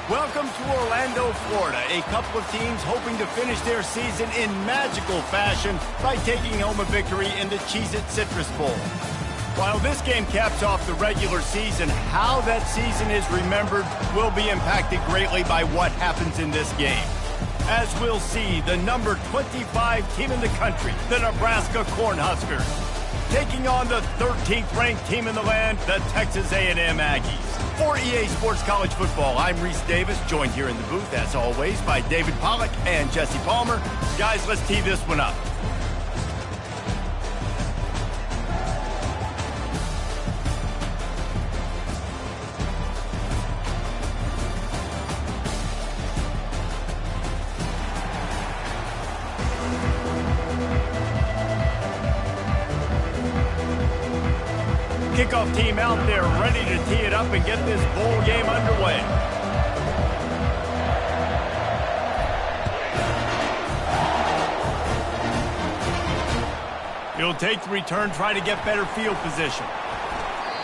Welcome to Orlando, Florida. A couple of teams hoping to finish their season in magical fashion by taking home a victory in the Cheez-It Citrus Bowl. While this game caps off the regular season, how that season is remembered will be impacted greatly by what happens in this game. As we'll see, the number 25 team in the country, the Nebraska Cornhuskers, taking on the 13th ranked team in the land, the Texas A&M Aggies. For EA Sports College Football, I'm Reese Davis, joined here in the booth, as always, by David Pollack and Jesse Palmer. Guys, let's tee this one up. Kickoff team out there ready to tee it up and get this bowl game underway. He'll take the return, try to get better field position.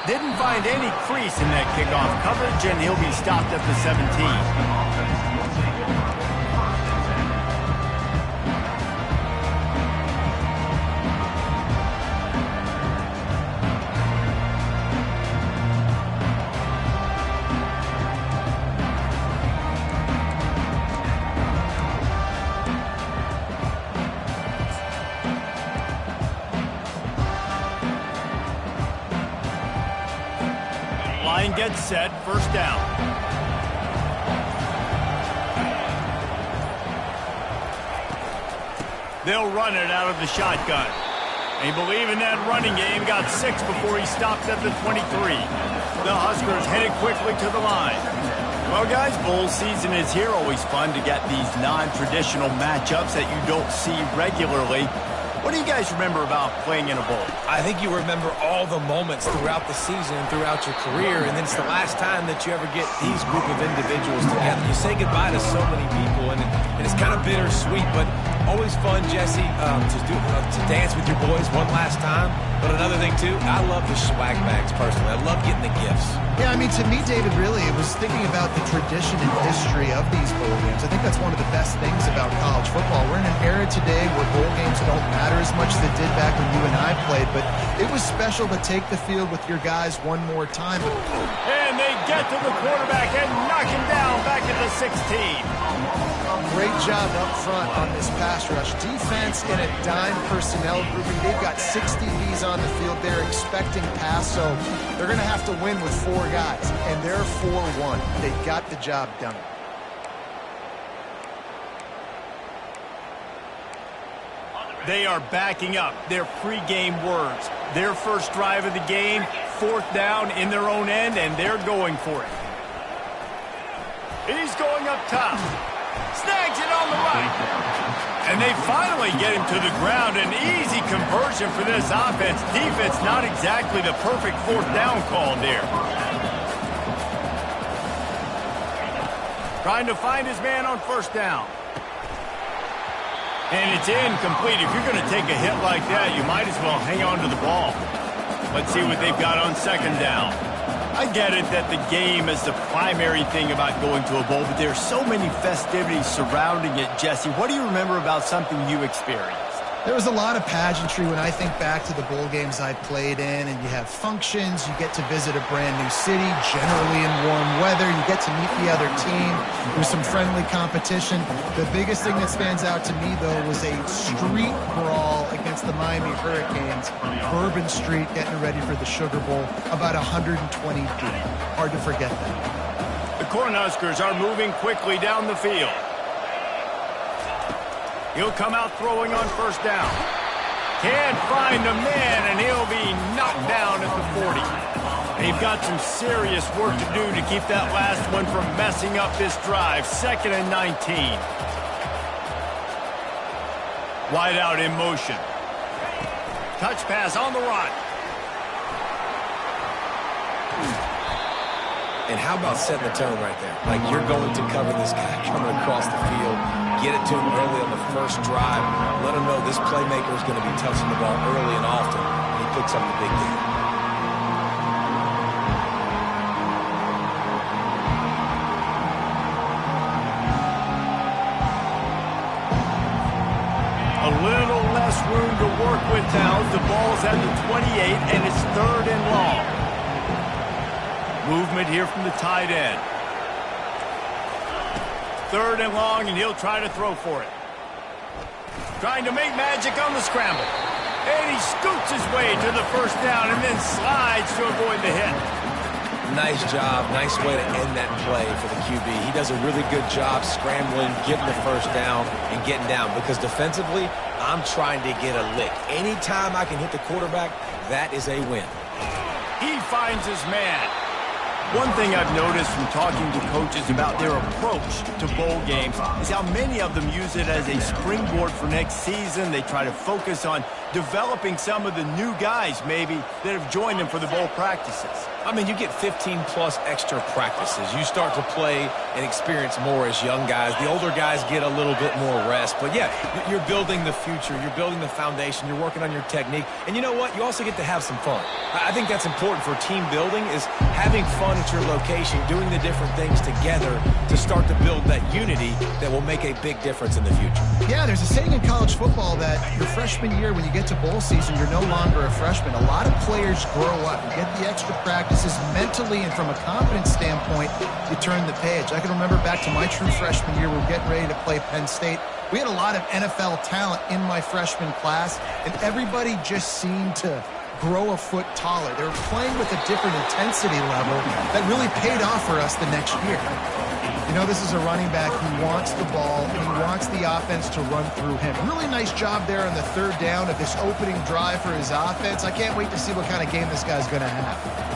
Didn't find any crease in that kickoff coverage, and he'll be stopped at the 17. Line gets set, first down. They'll run it out of the shotgun. They believe in that running game, got 6 before he stopped at the 23. The Huskers headed quickly to the line. Well, guys, bowl season is here. Always fun to get these non-traditional matchups that you don't see regularly. What do you guys remember about playing in a bowl? I think you remember all the moments throughout the season and throughout your career, and then it's the last time that you ever get these group of individuals together. You say goodbye to so many people, and it's kind of bittersweet, but always fun, Jesse, to dance with your boys one last time. But another thing, too, I love the swag bags, personally. I love getting the gifts. Yeah, I mean, to me, David, really, it was thinking about the tradition and history of these bowl games. I think that's one of the best things about college football. We're in an era today where bowl games don't matter as much as they did back when you and I played, but it was special to take the field with your guys one more time. And they get to the quarterback and knock him down back at the 16. Great job up front on this pass rush. Defense in a dime personnel grouping. They've got 6 DBs on the field. They're expecting pass, so they're going to have to win with 4 guys, and they're 4-1. They got the job done. They are backing up their pregame words. Their first drive of the game, 4th down in their own end, and they're going for it. He's going up top. Snags it on the right. And they finally get him to the ground. An easy conversion for this offense. Defense not exactly the perfect 4th down call there. Trying to find his man on 1st down. And it's incomplete. If you're going to take a hit like that, you might as well hang on to the ball. Let's see what they've got on 2nd down. I get it that the game is the primary thing about going to a bowl, but there's so many festivities surrounding it, Jesse. What do you remember about something you experienced? There was a lot of pageantry when I think back to the bowl games I played in, and you have functions, you get to visit a brand new city, generally in warm weather, you get to meet the other team, there's some friendly competition. The biggest thing that stands out to me, though, was a street brawl against the Miami Hurricanes, Bourbon Street, getting ready for the Sugar Bowl, about 120 deep. Hard to forget that. The Cornhuskers are moving quickly down the field. He'll come out throwing on 1st down. Can't find a man, and he'll be knocked down at the 40. They've got some serious work to do to keep that last one from messing up this drive. 2nd and 19. Wide out in motion. Touch pass on the run. And how about setting the tone right there? Like, you're going to cover this guy coming across the field, get it to him early on the first drive, let him know this playmaker is going to be touching the ball early and often, and he picks up the big game. to work with now. The ball's at the 28, and it's 3rd and long. Movement here from the tight end. 3rd and long, and he'll try to throw for it. Trying to make magic on the scramble. And he scoots his way to the 1st down and then slides to avoid the hit. Nice job. Nice way to end that play for the QB. He does a really good job scrambling, getting the 1st down, and getting down. Because defensively, I'm trying to get a lick. Anytime I can hit the quarterback, that is a win. He finds his man. One thing I've noticed from talking to coaches about their approach to bowl games is how many of them use it as a springboard for next season. They try to focus on developing some of the new guys, maybe, that have joined them for the bowl practices. I mean, you get 15-plus extra practices. You start to play and experience more as young guys. The older guys get a little bit more rest. But, yeah, you're building the future. You're building the foundation. You're working on your technique. And you know what? You also get to have some fun. I think that's important for team building is having fun at your location, doing the different things together to start to build that unity that will make a big difference in the future. Yeah, there's a saying in college football that your freshman year, when you get to bowl season, you're no longer a freshman. A lot of players grow up. You get the extra practices mentally, and from a confidence standpoint, you turn the page. I can remember back to my true freshman year, we were getting ready to play Penn State. We had a lot of NFL talent in my freshman class, and everybody just seemed to grow a foot taller. They were playing with a different intensity level that really paid off for us the next year. You know, this is a running back who wants the ball, and he wants the offense to run through him. Really nice job there on the 3rd down of this opening drive for his offense. I can't wait to see what kind of game this guy's going to have.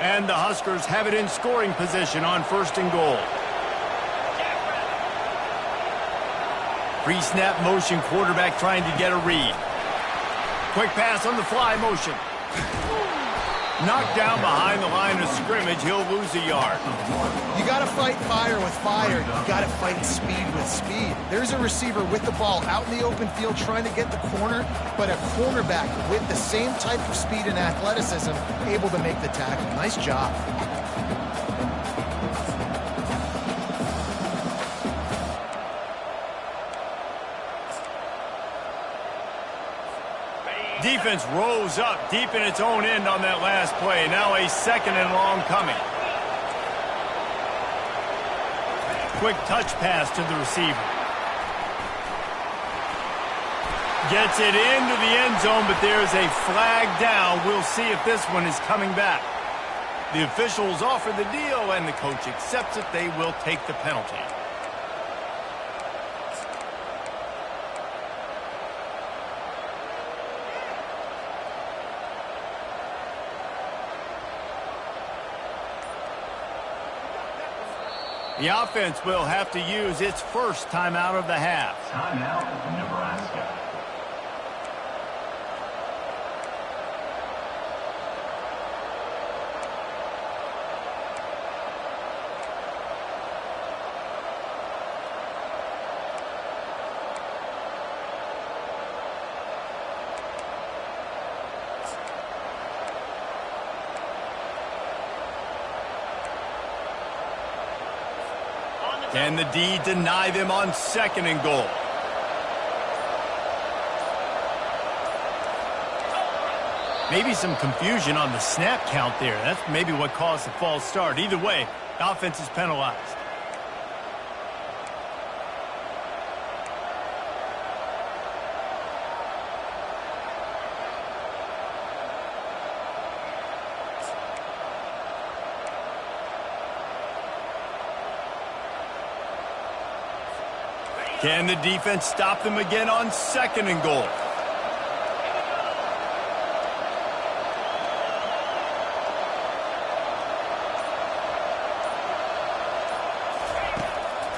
And the Huskers have it in scoring position on 1st and goal. Pre-snap motion, quarterback trying to get a read. Quick pass on the fly motion. Knocked down behind the line of scrimmage. He'll lose a yard. You got to fight fire with fire. You got to fight speed with speed. There's a receiver with the ball out in the open field trying to get the corner, but a cornerback with the same type of speed and athleticism able to make the tackle. Nice job. Defense rose up deep in its own end on that last play. Now a 2nd and long coming. Quick touch pass to the receiver. Gets it into the end zone, but there's a flag down. We'll see if this one is coming back. The officials offer the deal, and the coach accepts it. They will take the penalty. The offense will have to use its 1st timeout of the half. Timeout, Nebraska. Can the D deny them on 2nd and goal? Maybe some confusion on the snap count there. That's maybe what caused the false start. Either way, the offense is penalized. Can the defense stop them again on 2nd and goal?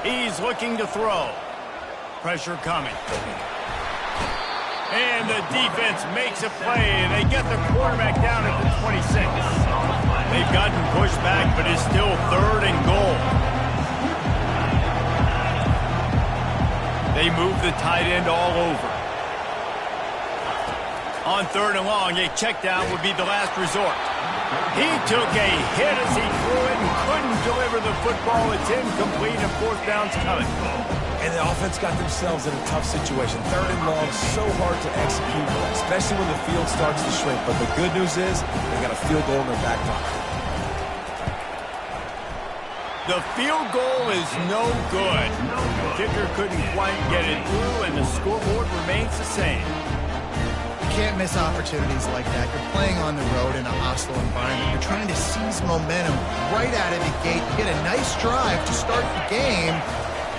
He's looking to throw. Pressure coming. And the defense makes a play. They get the quarterback down at the 26. They've gotten pushed back, but it's still 3rd and goal. They move the tight end all over. On 3rd and long, a check down would be the last resort. He took a hit as he threw it and couldn't deliver the football. It's incomplete and fourth down's coming. And the offense got themselves in a tough situation. Third and long, so hard to execute, especially when the field starts to shrink. But the good news is they got a field goal in their back pocket. The field goal is no good. The kicker couldn't quite get it through, and the scoreboard remains the same. You can't miss opportunities like that. You're playing on the road in a hostile environment. You're trying to seize momentum right out of the gate. You get a nice drive to start the game,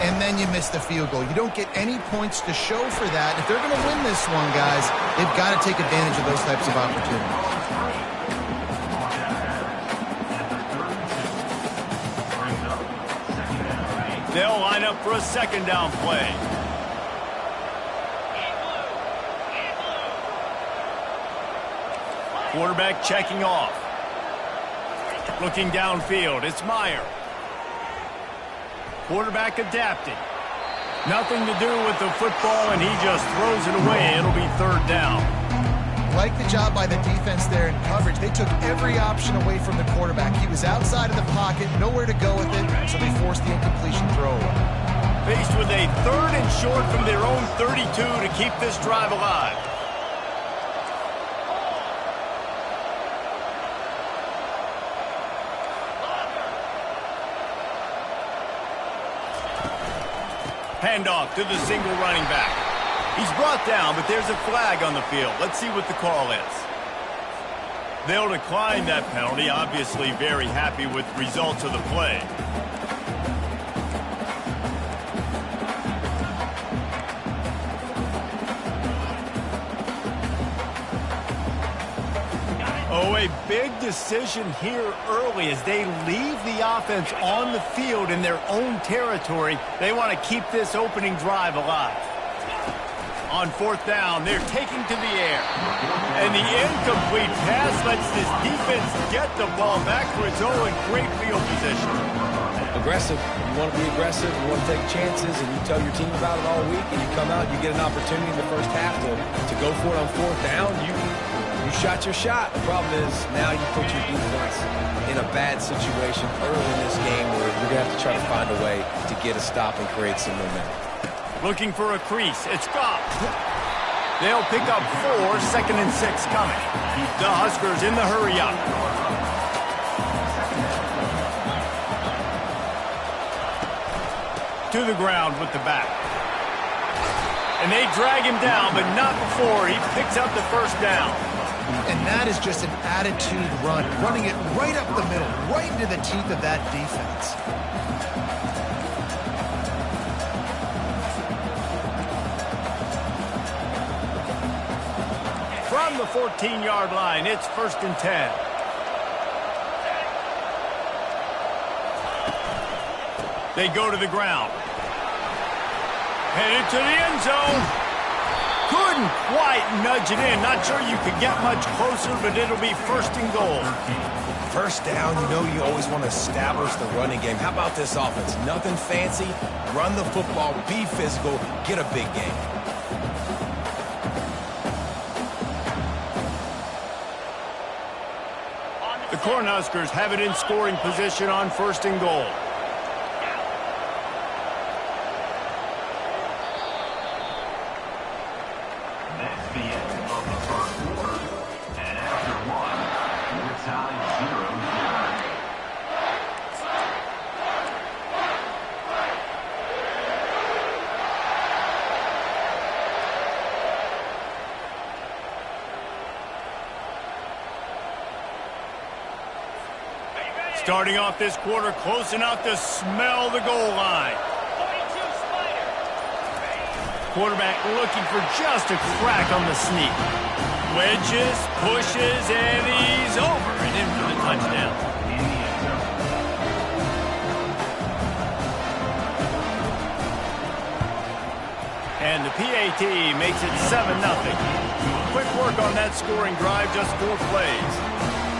and then you miss the field goal. You don't get any points to show for that. If they're going to win this one, guys, they've got to take advantage of those types of opportunities. They'll line up for a second down play. Quarterback checking off. Looking downfield, it's Meyer. Quarterback adapting. Nothing to do with the football, and he just throws it away. It'll be third down. Like the job by the defense there in coverage. They took every option away from the quarterback. He was outside of the pocket, nowhere to go with it, so they forced the incompletion throw. Faced with a third and short from their own 32 to keep this drive alive. Handoff to the single running back. He's brought down, but there's a flag on the field. Let's see what the call is. They'll decline that penalty, obviously very happy with the results of the play. Oh, a big decision here early as they leave the offense on the field in their own territory. They want to keep this opening drive alive. On fourth down, they're taking to the air. And the incomplete pass lets this defense get the ball back for its own great field position. Aggressive. You want to be aggressive. You want to take chances, and you tell your team about it all week, and you come out, you get an opportunity in the first half to go for it on fourth down. You shot your shot. The problem is now you put your defense in a bad situation early in this game where you're going to have to try to find a way to get a stop and create some momentum. Looking for a crease. It's Goff. They'll pick up 4, second and 6 coming. The Huskers in the hurry up. To the ground with the back. And they drag him down, but not before he picks up the first down. And that is just an attitude run, running it right up the middle, right into the teeth of that defense. From the 14-yard line, it's first and 10. They go to the ground. Headed to the end zone. Couldn't quite nudge it in. Not sure you could get much closer, but it'll be first and goal. First down, you know you always want to establish the running game. How about this offense? Nothing fancy. Run the football, be physical, get a big game. The Cornhuskers have it in scoring position on first and goal. That's the end of the first quarter. And after one, we're tied 0-0. Starting off this quarter close enough to smell the goal line. Quarterback looking for just a crack on the sneak. Wedges, pushes, and he's over and in for the touchdown. And the PAT makes it 7-0. Quick work on that scoring drive, just 4 plays.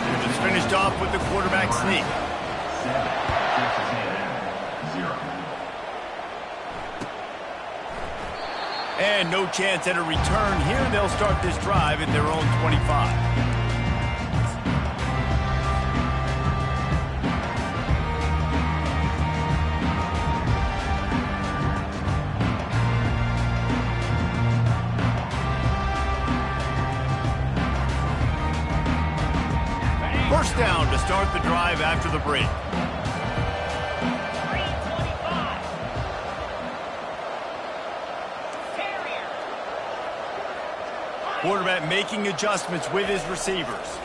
And it's finished off with the quarterback sneak. 7-0. And no chance at a return here. They'll start this drive at their own 25. down to start the drive after the break. Quarterback making adjustments with his receivers.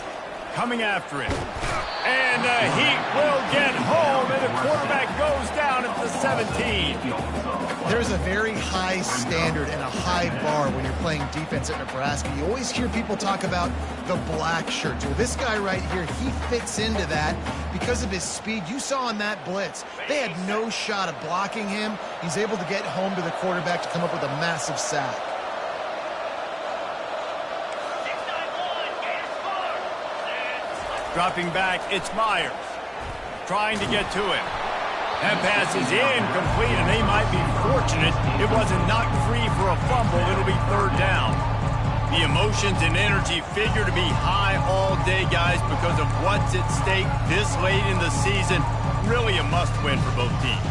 Coming after him. And the heat will get home, and the quarterback goes down at the 17. There's a very high standard and a high bar when you're playing defense at Nebraska. You always hear people talk about the black shirts. Well, this guy right here, he fits into that because of his speed. You saw on that blitz, they had no shot of blocking him. He's able to get home to the quarterback to come up with a massive sack. Dropping back, it's Myers. Trying to get to him. That pass is incomplete, and they might be fortunate it wasn't knocked free for a fumble. It'll be third down. The emotions and energy figure to be high all day, guys, because of what's at stake this late in the season. Really a must-win for both teams.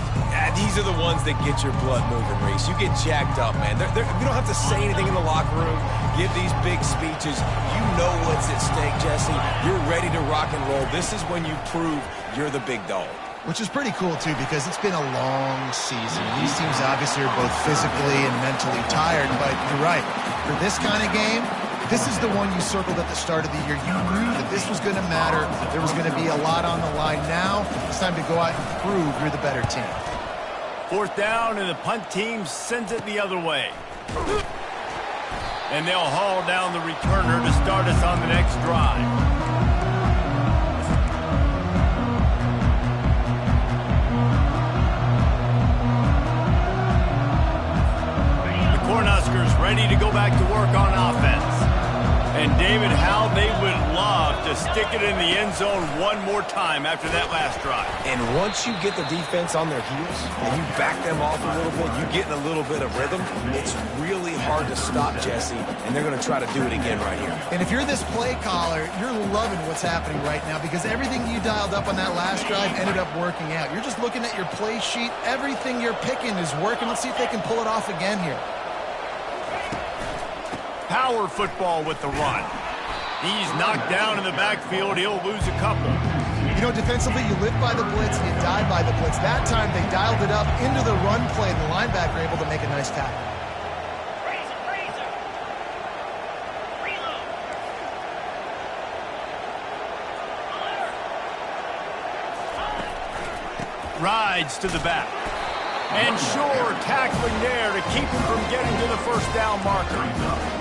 These are the ones that get your blood moving, Reese. You get jacked up, man. You don't have to say anything in the locker room, give these big speeches. You know what's at stake, Jesse. You're ready to rock and roll. This is when you prove you're the big dog. Which is pretty cool, too, because it's been a long season. These teams obviously are both physically and mentally tired, but you're right. For this kind of game, this is the one you circled at the start of the year. You knew that this was going to matter. There was going to be a lot on the line. Now it's time to go out and prove you're the better team. Fourth down, and the punt team sends it the other way. And they'll haul down the returner to start us on the next drive. The Cornhuskers ready to go back to work on offense. And David, how they would love to stick it in the end zone one more time after that last drive. And once you get the defense on their heels and you back them off a little bit, you get in a little bit of rhythm, it's really hard to stop, Jesse, and they're going to try to do it again right here. And if you're this play caller, you're loving what's happening right now because everything you dialed up on that last drive ended up working out. You're just looking at your play sheet. Everything you're picking is working. Let's see if they can pull it off again here. Power football with the run. He's knocked down in the backfield. He'll lose a couple. You know, defensively, you live by the blitz and you die by the blitz. That time, they dialed it up into the run play, and the linebacker able to make a nice tackle. Rides to the back. And sure, tackling there to keep him from getting to the first down marker.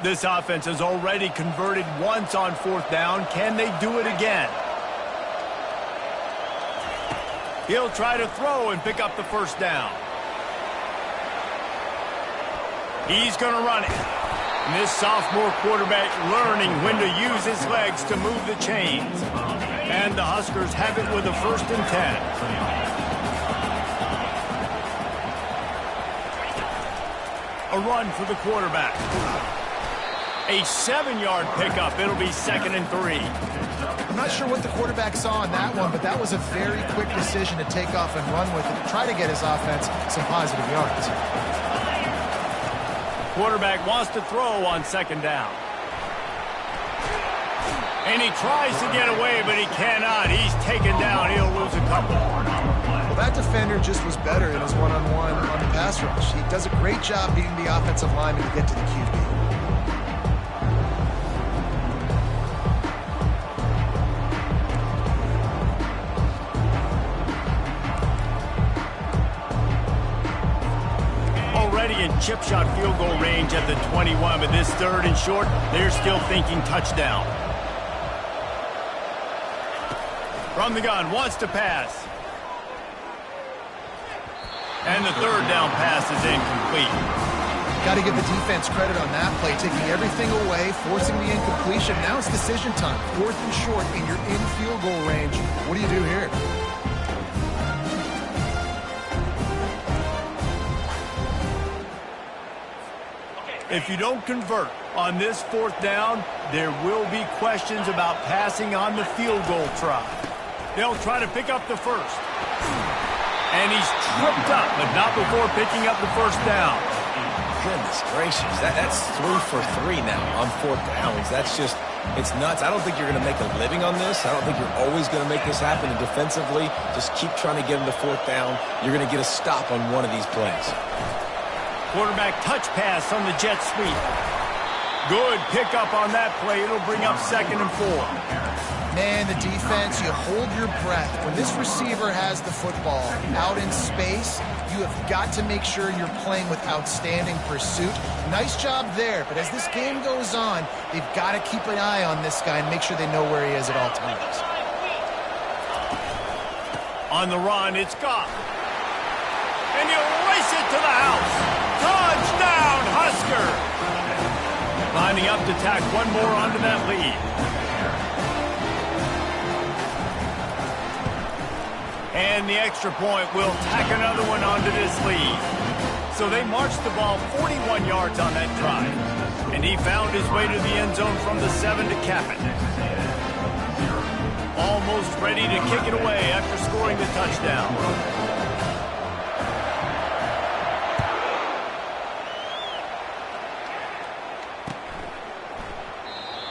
This offense has already converted once on fourth down. Can they do it again? He'll try to throw and pick up the first down. He's going to run it. And this sophomore quarterback learning when to use his legs to move the chains. And the Huskers have it with a 1st and 10. A run for the quarterback. A 7-yard pickup. It'll be 2nd and 3. I'm not sure what the quarterback saw on that one, but that was a very quick decision to take off and run with it to try to get his offense some positive yards. Quarterback wants to throw on 2nd down. And he tries to get away, but he cannot. He's taken down. He'll lose a couple. Well, that defender just was better in his one-on-one on the pass rush. He does a great job beating the offensive lineman to get to the QB. In chip shot field goal range at the 21, but this 3rd and short, they're still thinking touchdown. From the gun, wants to pass. And the 3rd down pass is incomplete. Got to give the defense credit on that play, taking everything away, forcing the incompletion. Now it's decision time. 4th and short, and you're in field goal range. What do you do here? If you don't convert on this 4th down, there will be questions about passing on the field goal try. They'll try to pick up the first. And he's tripped up, but not before picking up the 1st down. Goodness gracious, that's 3 for 3 now on 4th downs. That's just, it's nuts. I don't think you're going to make a living on this. I don't think you're always going to make this happen. And defensively, just keep trying to get him to 4th down. You're going to get a stop on one of these plays. Quarterback touch pass on the jet sweep. Good pickup on that play. It'll bring up 2nd and 4. Man, the defense, you hold your breath. When this receiver has the football out in space, you have got to make sure you're playing with outstanding pursuit. Nice job there, but as this game goes on, they've got to keep an eye on this guy and make sure they know where he is at all times. On the run, it's Goff. And he'll race it to the house. Touchdown, Husker! Lining up to tack one more onto that lead. And the extra point will tack another one onto this lead. So they marched the ball 41 yards on that drive. And he found his way to the end zone from the 7 to cap it. Almost ready to kick it away after scoring the touchdown.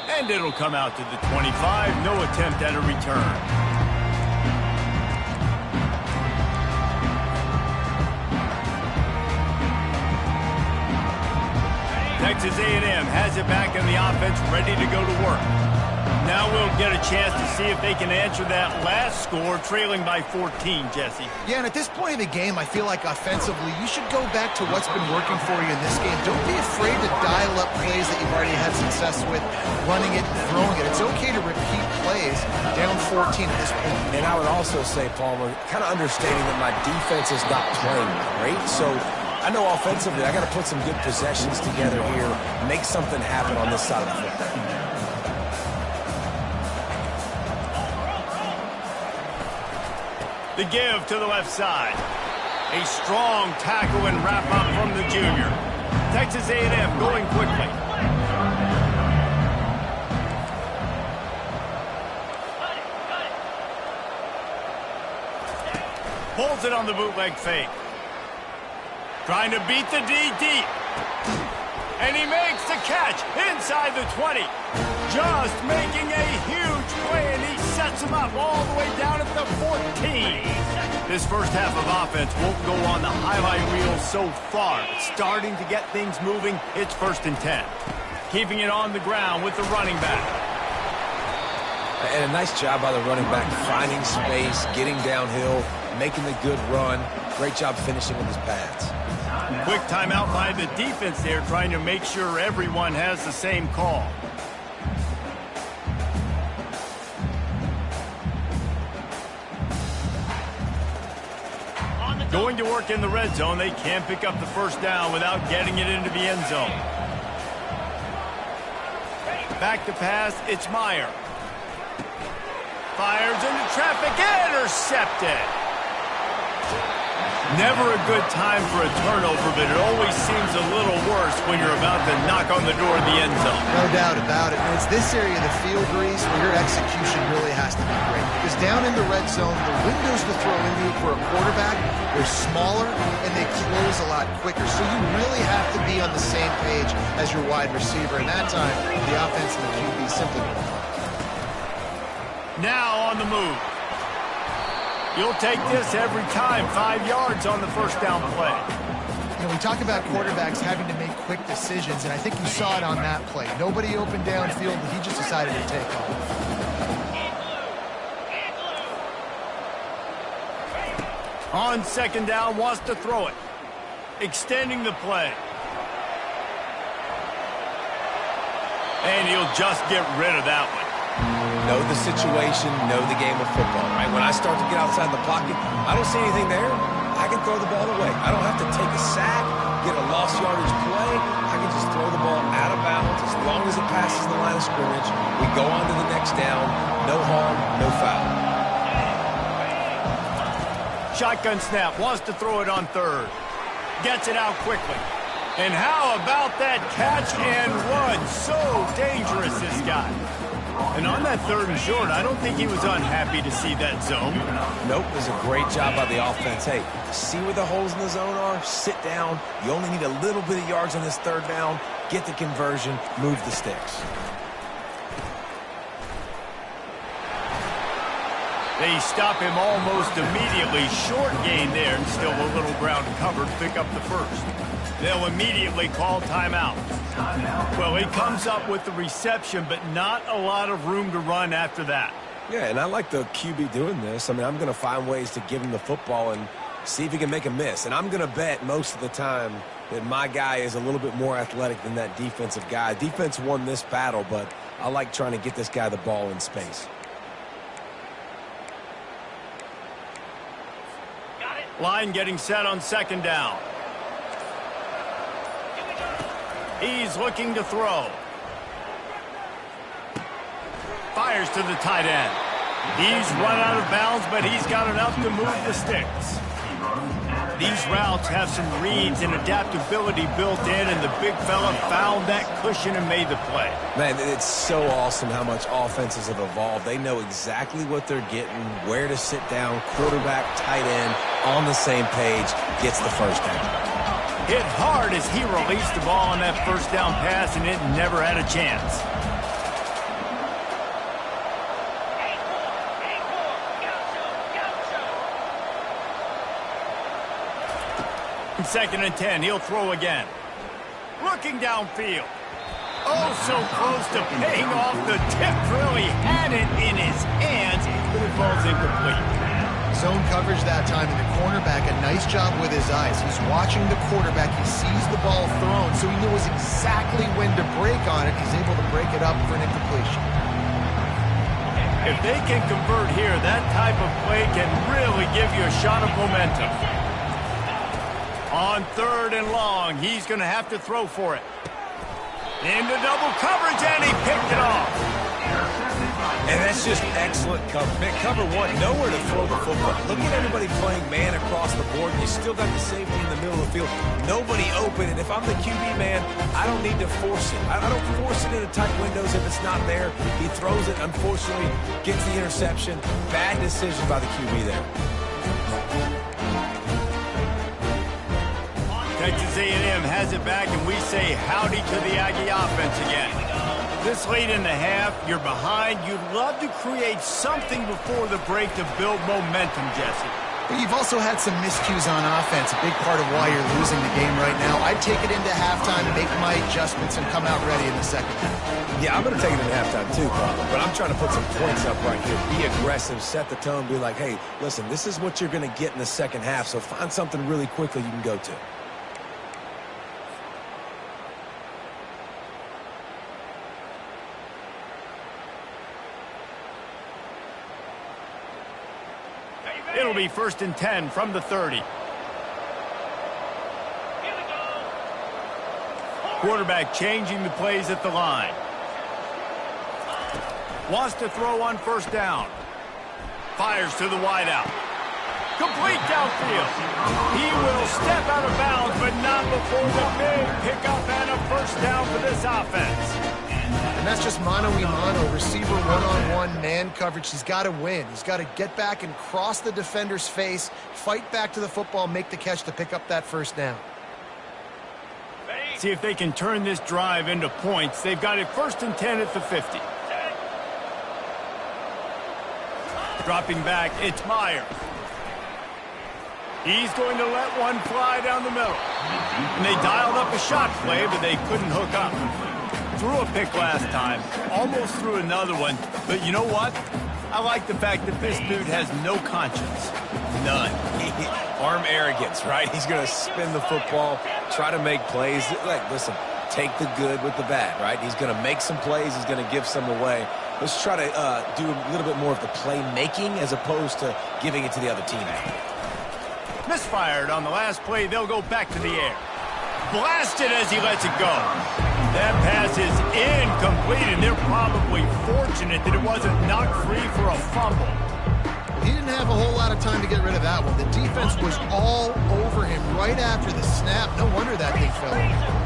And it'll come out to the 25. No attempt at a return. Texas A&M has it back in the offense, ready to go to work. Now we'll get a chance to see if they can answer that last score, trailing by 14, Jesse. Yeah, and at this point of the game, I feel like offensively, you should go back to what's been working for you in this game. Don't be afraid to dial up plays that you've already had success with, running it, throwing it. It's okay to repeat plays down 14 at this point. And I would also say, Palmer, kind of understanding that my defense is not playing great, so I know offensively I got to put some good possessions together here, make something happen on this side of the football. The give to the left side. A strong tackle and wrap up from the junior. Texas A&M going quickly. Pulls it on the bootleg fake. Trying to beat the D deep. And he makes the catch inside the 20. Just making a huge play, and he sets him up all the way down at the 14. This first half of offense won't go on the highlight reel so far. It's starting to get things moving. It's 1st and 10. Keeping it on the ground with the running back. And a nice job by the running back, finding space, getting downhill, making the good run. Great job finishing with his pads. Quick timeout by the defense there, trying to make sure everyone has the same call. Going to work in the red zone. They can't pick up the 1st down without getting it into the end zone. Back to pass, it's Meyer. Fires into traffic, intercepted. Never a good time for a turnover, but it always seems a little worse when you're about to knock on the door of the end zone. No doubt about it. And it's this area of the field, Reese, where your execution really has to be great. Because down in the red zone, the windows to throw into for a quarterback, they're smaller and they close a lot quicker. So you really have to be on the same page as your wide receiver. And that time, the offense and the QB simply don't work. Now on the move. You'll take this every time. 5 yards on the 1st down play. You know, we talk about quarterbacks having to make quick decisions, and I think you saw it on that play. Nobody opened downfield, but he just decided to take off. On 2nd down, wants to throw it. Extending the play. And he'll just get rid of that one. Know the situation, know the game of football, right? When I start to get outside the pocket, I don't see anything there. I can throw the ball away. I don't have to take a sack, get a lost yardage play. I can just throw the ball out of bounds as long as it passes the line of scrimmage. We go on to the next down. No harm, no foul. Shotgun snap, wants to throw it on 3rd. Gets it out quickly. And how about that catch and run? So dangerous, this guy. And on that 3rd and short, I don't think he was unhappy to see that zone. Nope, it was a great job by the offense. Hey, see where the holes in the zone are? Sit down. You only need a little bit of yards on this 3rd down. Get the conversion, move the sticks. They stop him almost immediately. Short gain there, and still a little ground covered to pick up the first. They'll immediately call timeout. Well, he comes up with the reception, but not a lot of room to run after that. Yeah, and I like the QB doing this. I mean, I'm going to find ways to give him the football and see if he can make a miss. And I'm going to bet most of the time that my guy is a little bit more athletic than that defensive guy. Defense won this battle, but I like trying to get this guy the ball in space. Line getting set on 2nd down. He's looking to throw. Fires to the tight end. He's run out of bounds, but he's got enough to move the sticks. These routes have some reads and adaptability built in, and the big fella found that cushion and made the play. Man, it's so awesome how much offenses have evolved. They know exactly what they're getting, where to sit down, quarterback, tight end, on the same page, gets the first down. Hit hard as he released the ball on that 1st down pass, and it never had a chance. In 2nd and 10, he'll throw again. Looking downfield. Oh, so close to paying off. The tip really had it in his hands, but it falls incomplete. Zone coverage that time, and the cornerback, a nice job with his eyes. He's watching the quarterback. He sees the ball thrown, so he knows exactly when to break on it. He's able to break it up for an incompletion. If they can convert here, that type of play can really give you a shot of momentum. On 3rd and long, he's going to have to throw for it. Into double coverage, and he picked it off. And that's just excellent cover. Man, cover one, nowhere to throw the football. Look at everybody playing man across the board. You still got the safety in the middle of the field. Nobody open, and if I'm the QB man, I don't need to force it. I don't force it into tight windows if it's not there. He throws it, unfortunately, gets the interception. Bad decision by the QB there. Texas A&M has it back, and we say howdy to the Aggie offense again. This late in the half, you're behind. You'd love to create something before the break to build momentum, Jesse. But you've also had some miscues on offense, a big part of why you're losing the game right now. I'd take it into halftime, make my adjustments, and come out ready in the 2nd half. Yeah, I'm going to take it into halftime too, probably. But I'm trying to put some points up right here. Be aggressive, set the tone, be like, hey, listen, this is what you're going to get in the 2nd half, so find something really quickly you can go to. It'll be 1st and 10 from the 30. Quarterback changing the plays at the line. Wants to throw on 1st down. Fires to the wideout. Complete downfield. He will step out of bounds, but not before the big pickup and a 1st down for this offense. And that's just mano-a-mano, receiver one-on-one man coverage. He's got to win. He's got to get back and cross the defender's face, fight back to the football, make the catch to pick up that 1st down. See if they can turn this drive into points. They've got it 1st and 10 at the 50. Dropping back, it's Myers. He's going to let one fly down the middle. And they dialed up a shot play, but they couldn't hook up. Threw a pick last time, almost threw another one, but you know what? I like the fact that this dude has no conscience. None. Arm arrogance, right? He's going to spin the football, try to make plays. Like, listen, take the good with the bad, right? He's going to make some plays. He's going to give some away. Let's try to do a little bit more of the play-making as opposed to giving it to the other team. Misfired on the last play. They'll go back to the air. Blasted as he lets it go. That pass is incomplete, and they're probably fortunate that it wasn't knocked free for a fumble. He didn't have a whole lot of time to get rid of that one. The defense was all over him right after the snap. No wonder that thing fell over.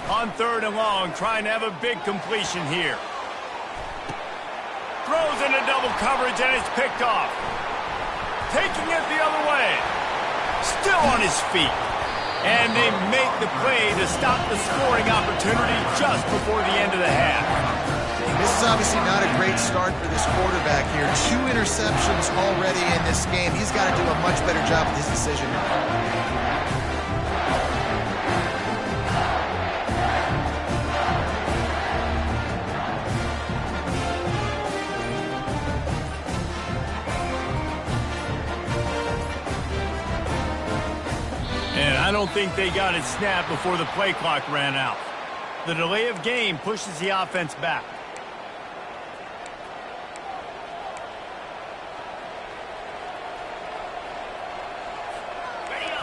On 3rd and long, trying to have a big completion here. Throws into double coverage, and it's picked off. Taking it the other way. Still on his feet. And they make the play to stop the scoring opportunity just before the end of the half. This is obviously not a great start for this quarterback here. 2 interceptions already in this game. He's got to do a much better job with his decision. I don't think they got it snapped before the play clock ran out. The delay of game pushes the offense back.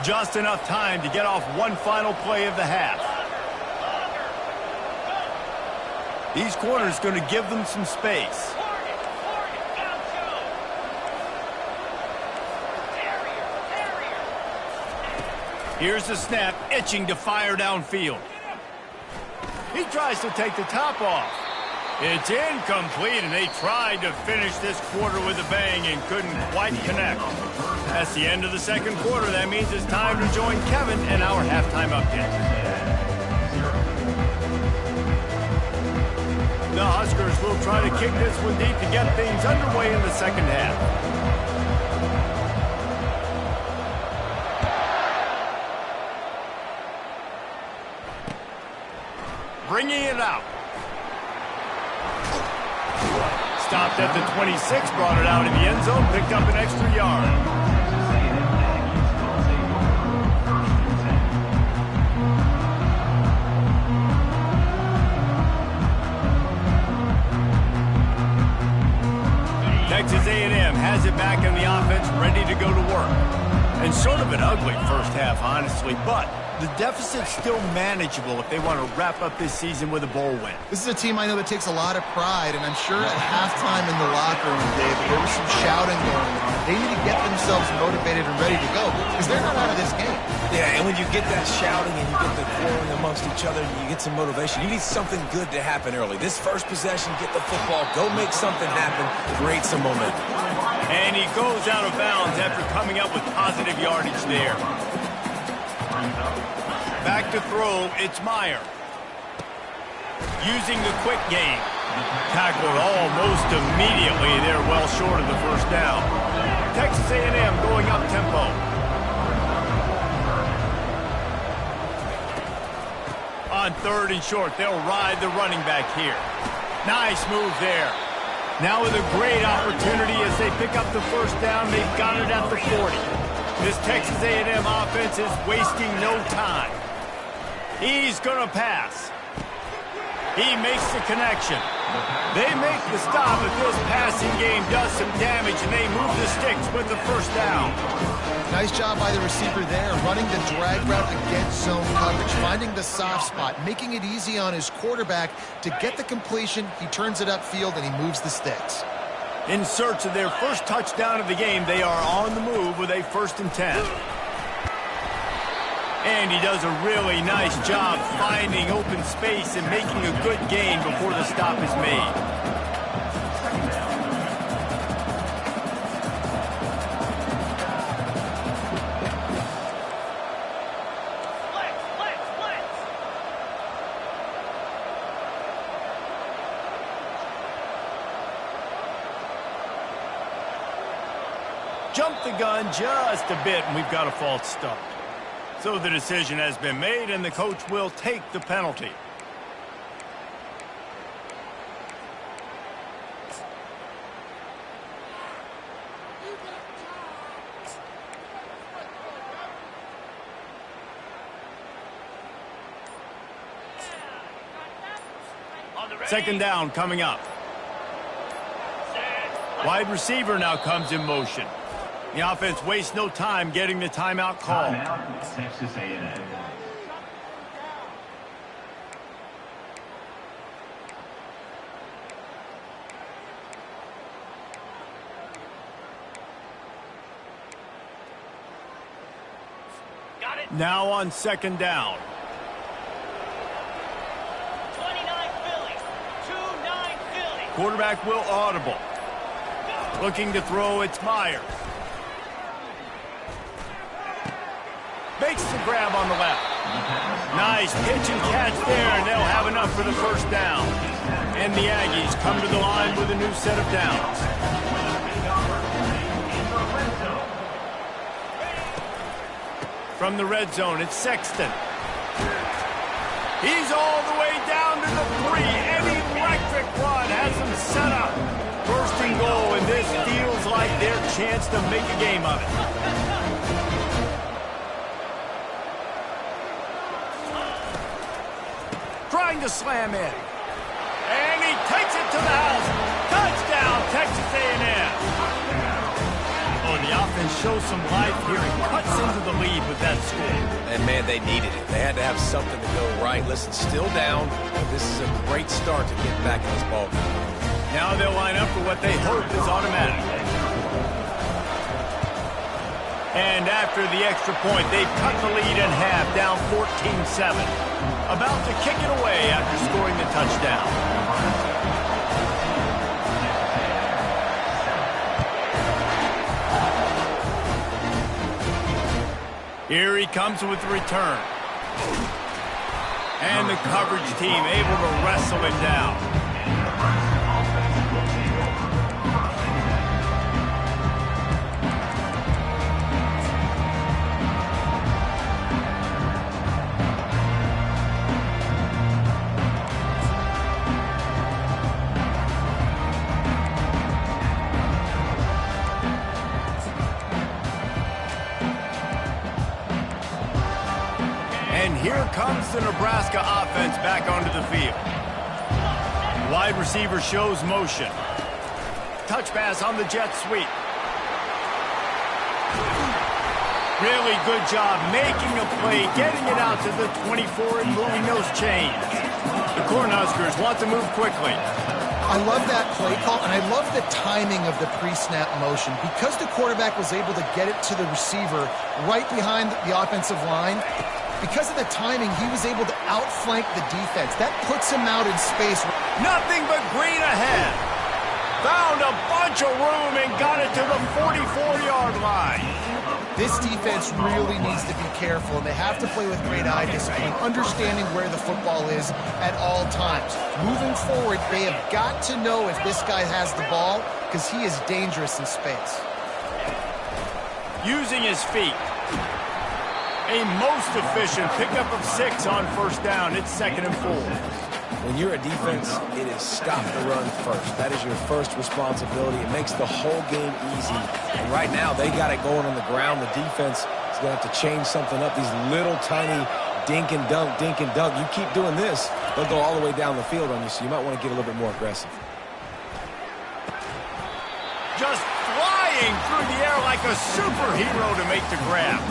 Just enough time to get off one final play of the half. These corners going to give them some space. Here's the snap, itching to fire downfield. He tries to take the top off. It's incomplete, and they tried to finish this quarter with a bang and couldn't quite connect. That's the end of the second quarter. That means it's time to join Kevin and our halftime update. The Huskers will try to kick this one deep to get things underway in the second half. Bringing it out. Stopped at the 26, brought it out in the end zone, picked up an extra yard. Texas A&M has it back in the offense, ready to go to work. And sort of an ugly first half, honestly, but the deficit's still manageable if they want to wrap up this season with a bowl win. This is a team I know that takes a lot of pride, and I'm sure at halftime in the locker room, Dave, there was some shouting going on. They need to get themselves motivated and ready to go because they're not out of this game. Yeah, and when you get that shouting and you get the quarreling amongst each other, you get some motivation. You need something good to happen early. This first possession, get the football, go make something happen, create some momentum. And he goes out of bounds after coming up with positive yardage there. Back to throw, it's Meyer. Using the quick game. Tackled almost immediately. They're well short of the first down. Texas A&M going up tempo. On 3rd and short, they'll ride the running back here. Nice move there. Now with a great opportunity as they pick up the first down, they've got it at the 40. This Texas A&M offense is wasting no time. He's going to pass. He makes the connection. They make the stop, but this passing game does some damage, and they move the sticks with the first down. Nice job by the receiver there, running the drag route against zone coverage, finding the soft spot, making it easy on his quarterback to get the completion. He turns it upfield, and he moves the sticks. In search of their first touchdown of the game, they are on the move with a 1st and 10. And he does a really nice job finding open space and making a good gain before the stop is made. Jumped the gun just a bit, and we've got a false start. So the decision has been made, and the coach will take the penalty. Second down coming up. Wide receiver now comes in motion. The offense wastes no time getting the timeout call. Timeout, Texas A&M. Now on second down. 29 Philly. 2-9 Philly. Quarterback will audible. Looking to throw, it's Myers. Makes the grab on the left. Nice pitch and catch there, and they'll have enough for the first down. And the Aggies come to the line with a new set of downs. From the red zone, it's Sexton. He's all the way down to the 3. An electric run has him set up. First and goal, and this feels like their chance to make a game of it. Trying to slam in. And he takes it to the house. Touchdown, Texas A&M. Oh, the offense shows some life here and cuts into the lead with that score. And, man, they needed it. They had to have something to go right. Listen, still down, but this is a great start to get back in this ball game. Now they'll line up for what they hope is automatic. And after the extra point, they've cut the lead in half, down 14-7. About to kick it away after scoring the touchdown. Here he comes with the return. And the coverage team able to wrestle him down. And here comes the Nebraska offense back onto the field. Wide receiver shows motion. Touch pass on the jet sweep. Really good job making a play, getting it out to the 24 and moving those chains. The Cornhuskers want to move quickly. I love that play call, and I love the timing of the pre-snap motion. Because the quarterback was able to get it to the receiver right behind the offensive line, because of the timing, he was able to outflank the defense. That puts him out in space. Nothing but green ahead. Found a bunch of room and got it to the 44-yard line. This defense really needs to be careful, and they have to play with great eye discipline, understanding where the football is at all times. Moving forward, they have got to know if this guy has the ball, because he is dangerous in space. Using his feet. A most efficient pickup of 6 on first down. It's 2nd and 4. When you're a defense, it is stop the run first. That is your first responsibility. It makes the whole game easy. And right now, they got it going on the ground. The defense is going to have to change something up. These little tiny dink and dunk, dink and dunk. You keep doing this, they'll go all the way down the field on you, so you might want to get a little bit more aggressive. Just flying through the air like a superhero to make the grab.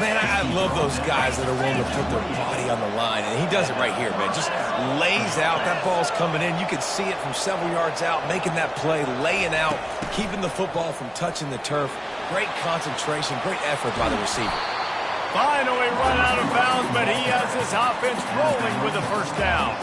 Man, I love those guys that are willing to put their body on the line, and he does it right here, man. Just lays out. That ball's coming in. You can see it from several yards out, making that play, laying out, keeping the football from touching the turf. Great concentration, great effort by the receiver. Finally run out of bounds, but he has his offense rolling with a first down.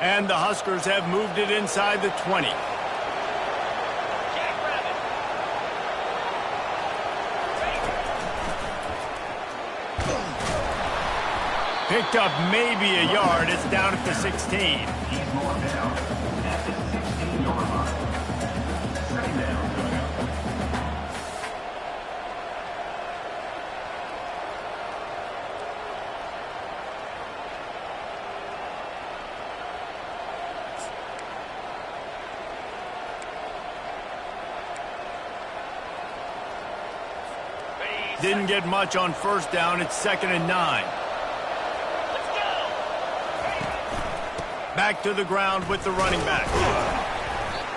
And the Huskers have moved it inside the 20. Picked up maybe a yard. It's down at the 16. He's going down at the 16-yard line. Second down. Didn't get much on first down. It's 2nd and 9. Let's go. Back to the ground with the running back.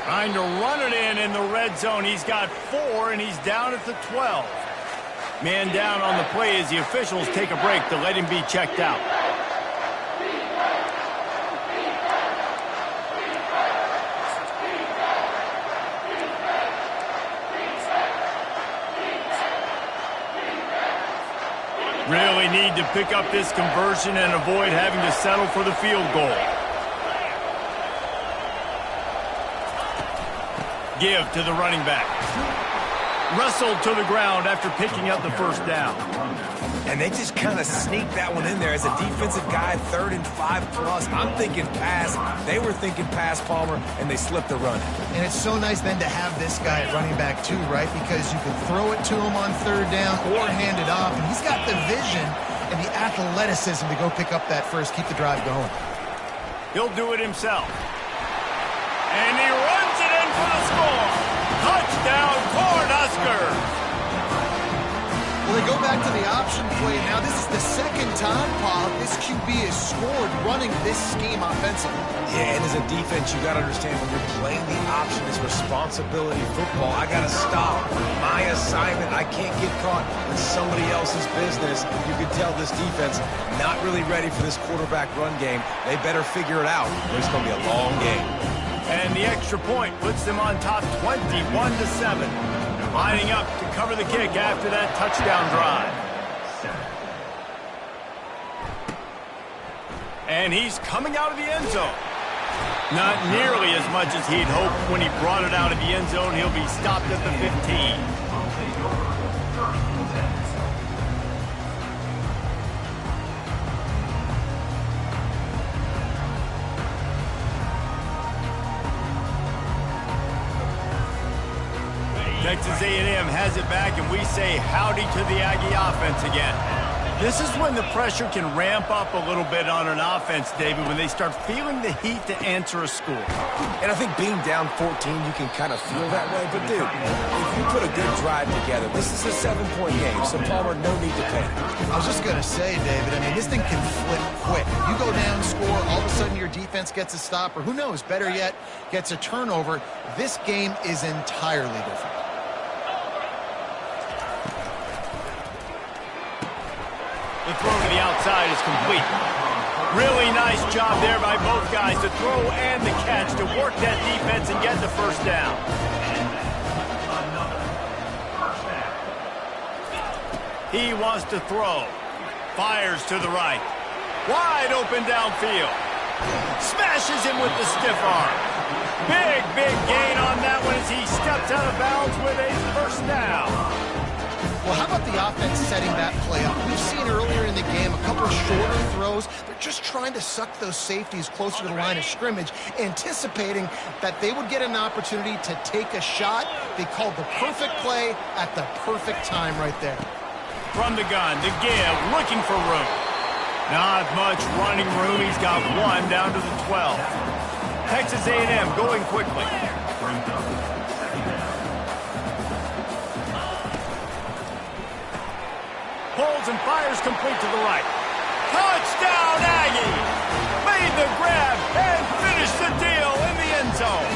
Trying to run it in the red zone. He's got 4, and he's down at the 12. Man down on the play as the officials take a break to let him be checked out. Really need to pick up this conversion and avoid having to settle for the field goal. Give to the running back. Wrestled to the ground after picking up the first down. And they just kind of sneaked that one in there as a defensive guy, 3rd and 5 plus. I'm thinking pass. They were thinking pass, Palmer, and they slipped the run. And it's so nice then to have this guy at running back too, right? Because you can throw it to him on 3rd down or hand it off. And he's got the vision and the athleticism to go pick up that first, keep the drive going. He'll do it himself. And he runs it in for the score. Touchdown, Cornhuskers. Well, they go back to the option play. Now, this is the 2nd time, Paul, this QB has scored running this scheme offensively. Yeah, and as a defense, you got to understand when you're playing the option is responsibility football. I got to stop my assignment. I can't get caught in somebody else's business. You can tell this defense not really ready for this quarterback run game. They better figure it out. It's going to be a long game. And the extra point puts them on top 21-7. Lining up to cover the kick after that touchdown drive. And he's coming out of the end zone. Not nearly as much as he'd hoped when he brought it out of the end zone. He'll be stopped at the 15. Texas A&M has it back, and we say howdy to the Aggie offense again. This is when the pressure can ramp up a little bit on an offense, David, when they start feeling the heat to answer a score. And I think being down 14, you can kind of feel that way. But, dude, if you put a good drive together, this is a 7-point game, so Palmer, no need to panic. I was just going to say, David, I mean, this thing can flip quick. You go down, score, all of a sudden your defense gets a stop, or who knows, better yet, gets a turnover. This game is entirely different. The throw to the outside is complete. Really nice job there by both guys to throw and the catch to work that defense and get the first down. He wants to throw. Fires to the right. Wide open downfield. Smashes him with the stiff arm. Big gain on that one as he steps out of bounds with a first down. Well, how about the offense setting that play up? We've seen earlier in the game a couple of shorter throws. They're just trying to suck those safeties closer to the line of scrimmage, anticipating that they would get an opportunity to take a shot. They called the perfect play at the perfect time right there. From the gun to give, looking for room. Not much running room. He's got one down to the 12. Texas A&M going quickly. Pulls and fires complete to the right. Touchdown, Aggie! Made the grab and finished the deal in the end zone.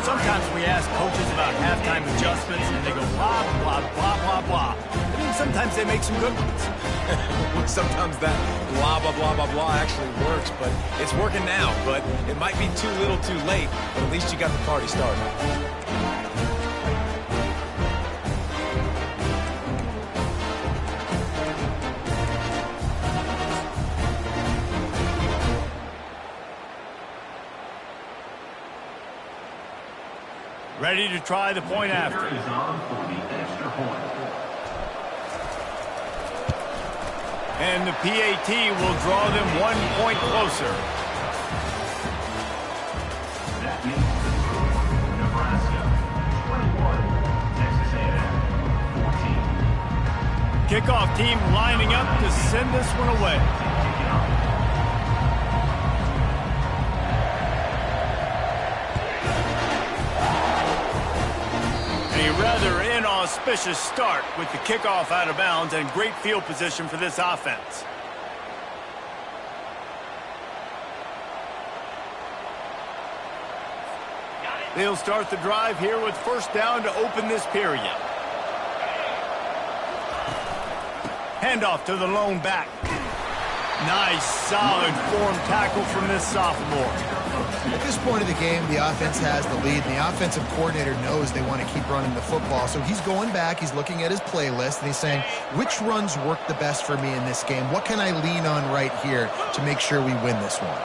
Sometimes we ask coaches about halftime adjustments and they go blah, blah, blah, blah, blah. I mean, sometimes they make some good ones. Sometimes that blah, blah, blah, blah, blah actually works, but it's working now. But it might be too little too late, but at least you got the party started. Ready to try the point after. And the PAT will draw them 1 point closer. That means Nebraska 21, Texas A&M 14. Kickoff team lining up to send this one away. A rather auspicious start with the kickoff out of bounds and great field position for this offense. They'll start the drive here with first down to open this period. Handoff to the lone back. Nice, solid form tackle from this sophomore. At this point of the game, the offense has the lead, and the offensive coordinator knows they want to keep running the football. So he's going back, he's looking at his playlist, and he's saying, which runs work the best for me in this game? What can I lean on right here to make sure we win this one?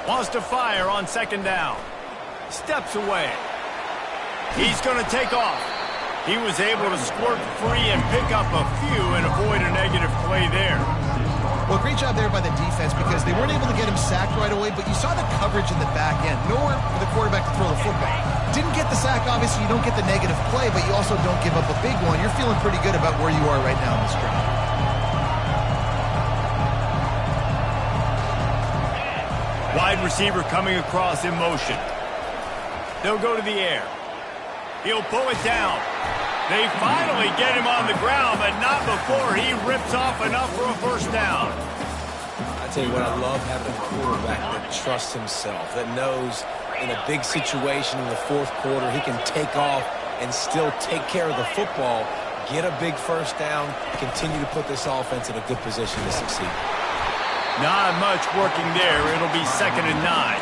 Wants to fire on second down. Steps away. He's going to take off. He was able to squirt free and pick up a few and avoid a negative play there. Well, great job there by the defense because they weren't able to get him sacked right away, but you saw the coverage in the back end. Nowhere for the quarterback to throw the football. Didn't get the sack, obviously. You don't get the negative play, but you also don't give up a big one. You're feeling pretty good about where you are right now in this drive. Wide receiver coming across in motion. They'll go to the air. He'll pull it down. They finally get him on the ground, but not before he rips off enough for a first down. I tell you what, I love having a quarterback that trusts himself, that knows in a big situation in the fourth quarter, he can take off and still take care of the football, get a big first down, continue to put this offense in a good position to succeed. Not much working there. It'll be 2nd and 9.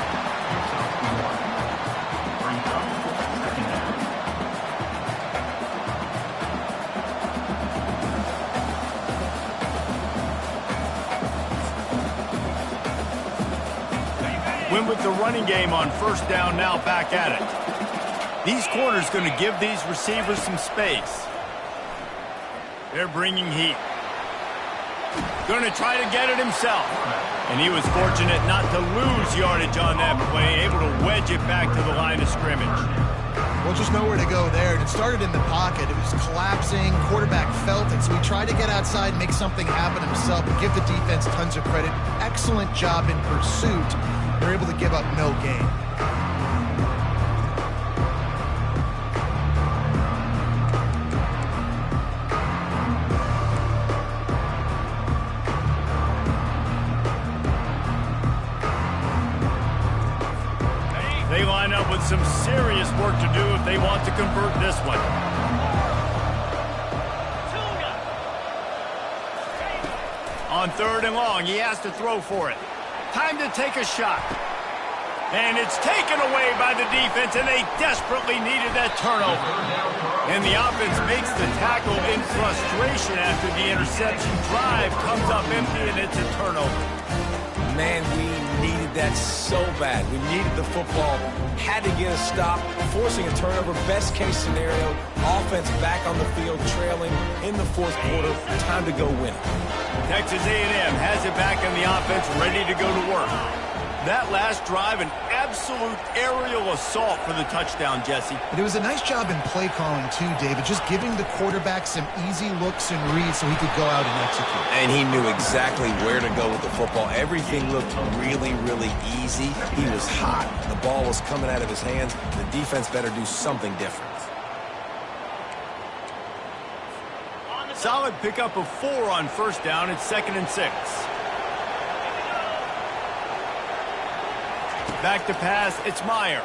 Went with the running game on first down, now back at it. These corners going to give these receivers some space. They're bringing heat. Going to try to get it himself. And he was fortunate not to lose yardage on that play, able to wedge it back to the line of scrimmage. Well, just nowhere to go there. It started in the pocket. It was collapsing. Quarterback felt it, so he tried to get outside and make something happen himself, but give the defense tons of credit. Excellent job in pursuit. They're able to give up no gain. They line up with some serious work to do if they want to convert this one. On 3rd and long, he has to throw for it. Time to take a shot. And it's taken away by the defense, and they desperately needed that turnover. And the offense makes the tackle in frustration after the interception. Drive comes up empty, and it's a turnover. Man, we needed that so bad. We needed the football, had to get a stop, forcing a turnover. Best case scenario, offense back on the field, trailing in the fourth quarter. Time to go win it. Texas A&M has it back in the offense, ready to go to work. That last drive, an absolute aerial assault for the touchdown, Jesse. But it was a nice job in play calling, too, David, just giving the quarterback some easy looks and reads so he could go out and execute. And he knew exactly where to go with the football. Everything looked really, really easy. He was hot. The ball was coming out of his hands. The defense better do something different. Solid pickup of 4 on first down. It's 2nd and 6. Back to pass, it's Meyer.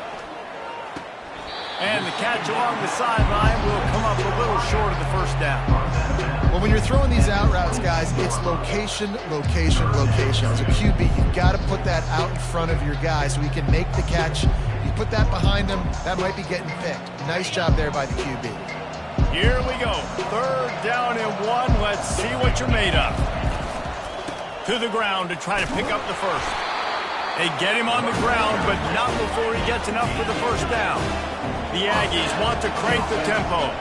And the catch along the sideline will come up a little short of the first down. Well, when you're throwing these out routes, guys, it's location, location, location. As a QB, you've got to put that out in front of your guy so he can make the catch. You put that behind him, that might be getting picked. Nice job there by the QB. Here we go. 3rd down and 1. Let's see what you're made of. To the ground to try to pick up the first. They get him on the ground, but not before he gets enough for the first down. The Aggies want to crank the tempo.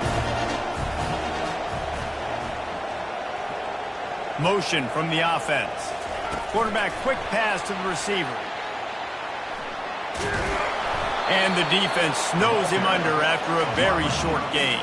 Motion from the offense. Quarterback quick pass to the receiver. And the defense snows him under after a very short gain.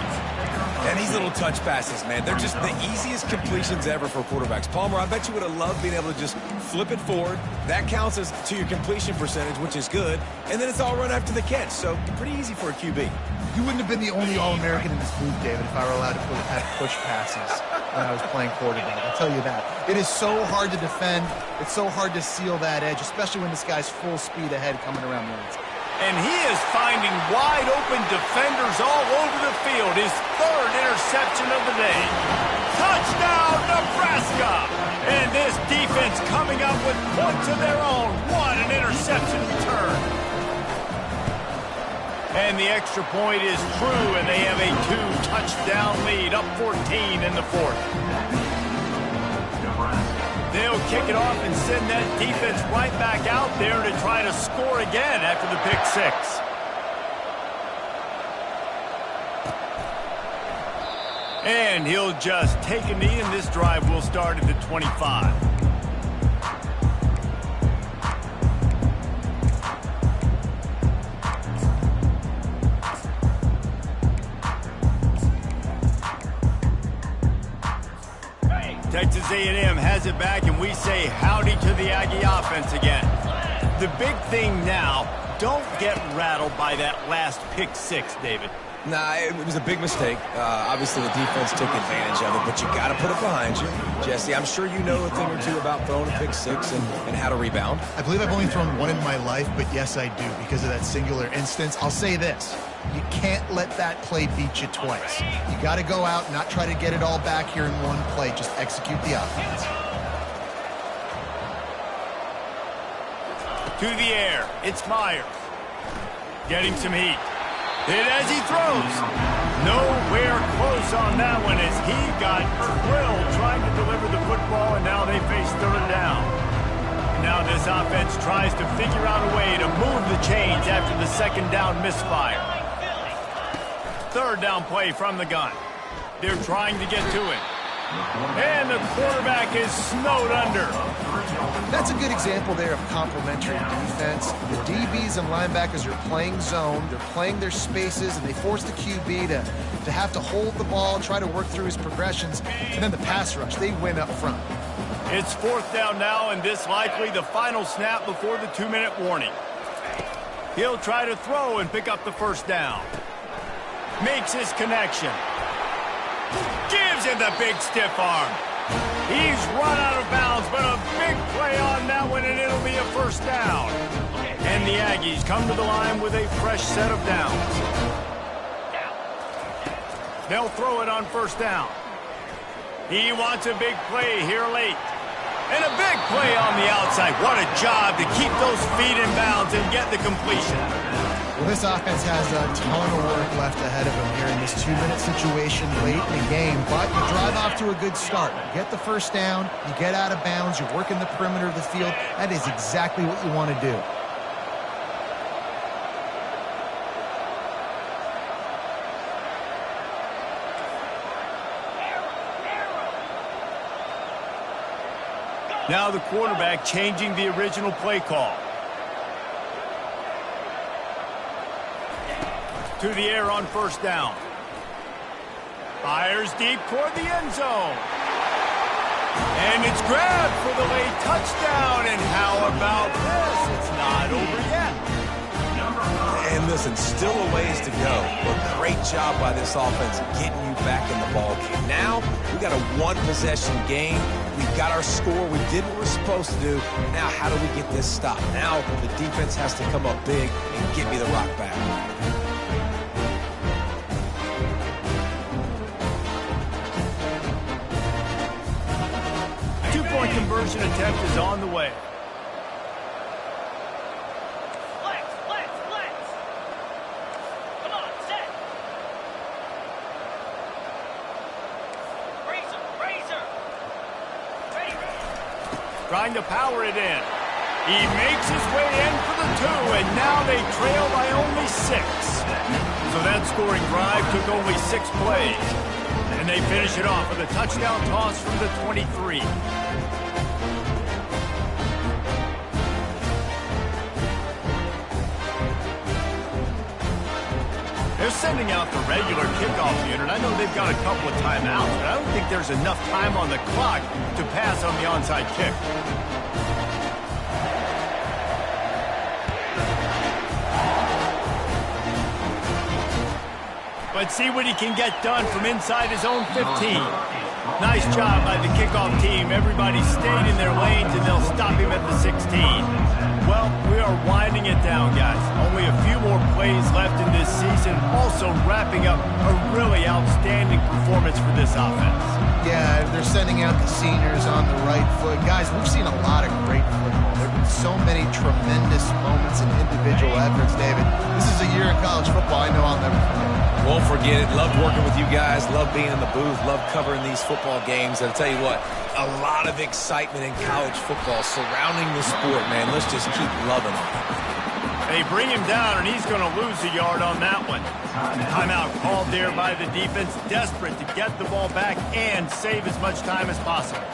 And these little touch passes, man, they're just the easiest completions ever for quarterbacks. Palmer, I bet you would have loved being able to just flip it forward. That counts as to your completion percentage, which is good. And then it's all run after the catch, so pretty easy for a QB. You wouldn't have been the only All-American in this league, David, if I were allowed to have push passes when I was playing quarterback. I'll tell you that. It is so hard to defend. It's so hard to seal that edge, especially when this guy's full speed ahead coming around the outside. And he is finding wide-open defenders all over the field. His third interception of the day. Touchdown, Nebraska! And this defense coming up with points of their own. What an interception return. And the extra point is true, and they have a 2-touchdown lead, up 14 in the fourth. They'll kick it off and send that defense right back out there to try to score again after the pick six. And he'll just take a knee, and this drive will start at the 25. Texas A&M has it back, and we say howdy to the Aggie offense again. The big thing now, don't get rattled by that last pick six, David. Nah, it was a big mistake. Obviously, the defense took advantage of it, but you got to put it behind you. Jesse, I'm sure you know a thing or two about throwing a pick six and how to rebound. I believe I've only thrown one in my life, but yes, I do, because of that singular instance. I'll say this. You can't let that play beat you twice. You got to go out, not try to get it all back here in one play. Just execute the offense. To the air, it's Myers. Getting some heat. Hit as he throws. Nowhere close on that one as he got drilled trying to deliver the football, and now they face third down. Now this offense tries to figure out a way to move the chains after the second down misfire. Third down play from the gun. They're trying to get to it. And the quarterback is snowed under. That's a good example there of complementary defense. The DBs and linebackers are playing zone. They're playing their spaces, and they force the QB to have to hold the ball, try to work through his progressions. And then the pass rush, they win up front. It's fourth down now, and this likely the final snap before the 2-minute warning. He'll try to throw and pick up the first down. Makes his connection. Gives him the big stiff arm. He's run out of bounds, but a big play on that one, and it'll be a first down. And the Aggies come to the line with a fresh set of downs. They'll throw it on first down. He wants a big play here late. And a big play on the outside. What a job to keep those feet in bounds and get the completion. Well, this offense has a ton of work left ahead of them here in this 2-minute situation late in the game, but you drive off to a good start. You get the first down, you get out of bounds, you're working the perimeter of the field. That is exactly what you want to do. Now the quarterback changing the original play call. To the air on first down. Fires deep toward the end zone. And it's grabbed for the late touchdown. And how about this? It's not over yet. And listen, still a ways to go, but great job by this offense getting you back in the ball game. Now, we got a one-possession game. We've got our score. We did what we're supposed to do. Now, how do we get this stopped? Now, the defense has to come up big and get me the rock back. Two-point conversion attempt is on the way. Trying to power it in. He makes his way in for the 2, and now they trail by only 6. So that scoring drive took only 6 plays. And they finish it off with a touchdown toss from the 23. They're sending out the regular kickoff unit. I know they've got a couple of timeouts, but I don't think there's enough time on the clock to pass on the onside kick. Let's see what he can get done from inside his own 15. Nice job by the kickoff team. Everybody stayed in their lanes, and they'll stop him at the 16. Well, we are winding it down, guys. Only a few more plays left in this season. Also wrapping up a really outstanding performance for this offense. Yeah, they're sending out the seniors on the right foot. Guys, we've seen a lot of great football. There have been so many tremendous moments and individual efforts, David. This is a year in college football I know I'll never forget. Won't forget it. Loved working with you guys. Loved being in the booth. Loved covering these football games. And I'll tell you what, a lot of excitement in college football surrounding the sport, man. Let's just keep loving it. They bring him down, and he's going to lose a yard on that one. Timeout called there by the defense, desperate to get the ball back and save as much time as possible.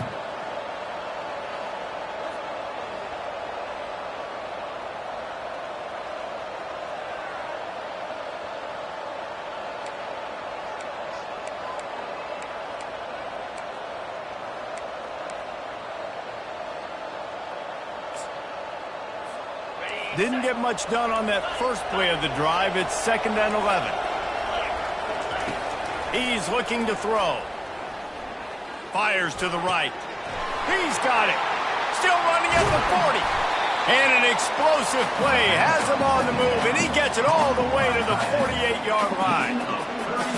Didn't get much done on that first play of the drive. It's 2nd and 11. He's looking to throw. Fires to the right. He's got it. Still running at the 40. And an explosive play has him on the move, and he gets it all the way to the 48-yard line.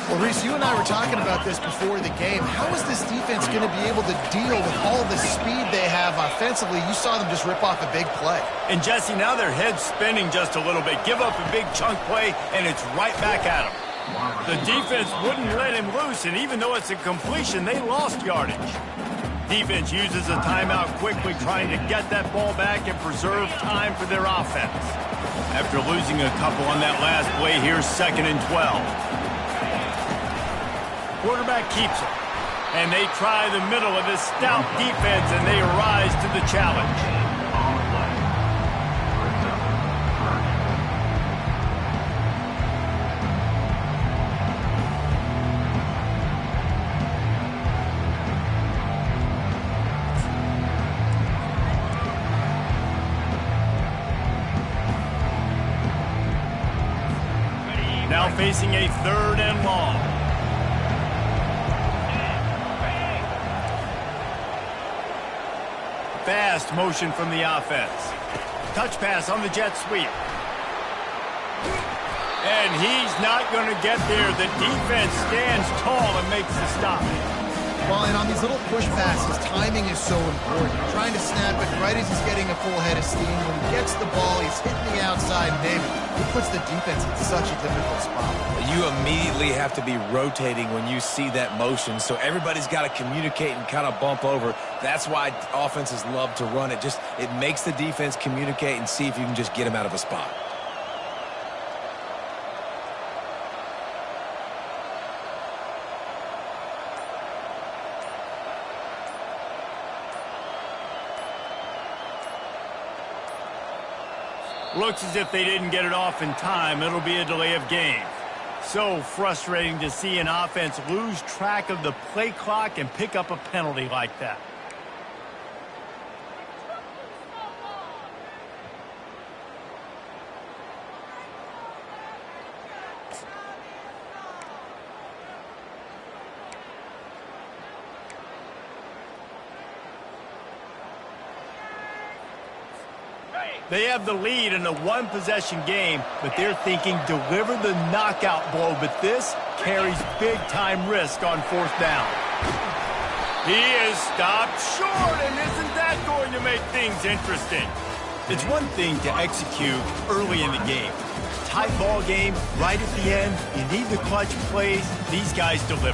Well, Reese, you and I were talking about this before the game. How is this defense going to be able to deal with all the speed they have offensively? You saw them just rip off a big play. And, Jesse, now their head's spinning just a little bit. Give up a big chunk play, and it's right back at them. The defense wouldn't let him loose, and even though it's a completion, they lost yardage. Defense uses a timeout quickly, trying to get that ball back and preserve time for their offense. After losing a couple on that last play, here's 2nd and 12. Quarterback keeps it. And they try the middle of this stout defense, and they rise to the challenge. Now facing a 3rd and long. Fast motion from the offense. Touch pass on the jet sweep. And he's not going to get there. The defense stands tall and makes the stop. Well, and on these little push passes, timing is so important. You're trying to snap it right as he's getting a full head of steam. When he gets the ball, he's hitting the outside. David, it puts the defense in such a difficult spot. You immediately have to be rotating when you see that motion, so everybody's got to communicate and kind of bump over. That's why offenses love to run it. It makes the defense communicate and see if you can just get them out of a spot. Looks as if they didn't get it off in time. It'll be a delay of game. So frustrating to see an offense lose track of the play clock and pick up a penalty like that. They have the lead in a one-possession game, but they're thinking deliver the knockout blow, but this carries big-time risk on 4th down. He is stopped short, and isn't that going to make things interesting? It's one thing to execute early in the game. Tight ball game, right at the end, you need the clutch plays. These guys deliver.